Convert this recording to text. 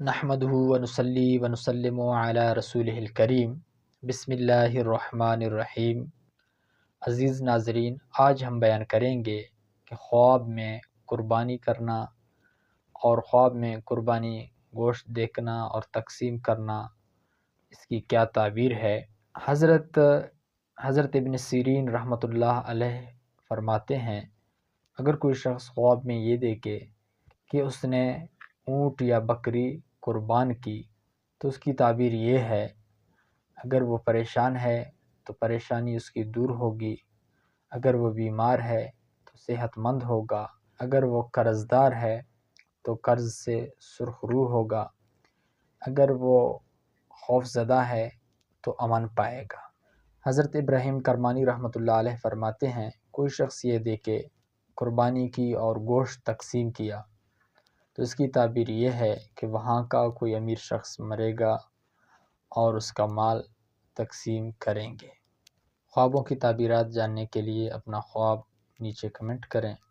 نحمدہ ونصلی ونسلم علی رسولہ الکریم، بسم اللہ الرحمن الرحیم۔ عزیز ناظرین، آج ہم بیان کریں گے کہ خواب میں قربانی کرنا اور خواب میں قربانی گوشت دیکھنا اور تقسیم کرنا، اس کی کیا تعبیر ہے۔ حضرت ابن سیرین رحمۃ اللہ علیہ فرماتے ہیں، اگر کوئی شخص خواب میں یہ دیکھے کہ اس نے اونٹ یا بکری قربان کی تو اس کی تعبیر یہ ہے، اگر وہ پریشان ہے تو پریشانی اس کی دور ہوگی، اگر وہ بیمار ہے تو صحت مند ہوگا، اگر وہ قرض دار ہے تو قرض سے سرخ رو ہوگا، اگر وہ خوف زدہ ہے تو امن پائے گا۔ حضرت ابراہیم کرمانی رحمۃ اللہ علیہ فرماتے ہیں، کوئی شخص یہ دیکھے قربانی کی اور گوشت تقسیم کیا تو اس کی تعبیر یہ ہے کہ وہاں کا کوئی امیر شخص مرے گا اور اس کا مال تقسیم کریں گے۔ خوابوں کی تعبیرات جاننے کے لیے اپنا خواب نیچے کمنٹ کریں۔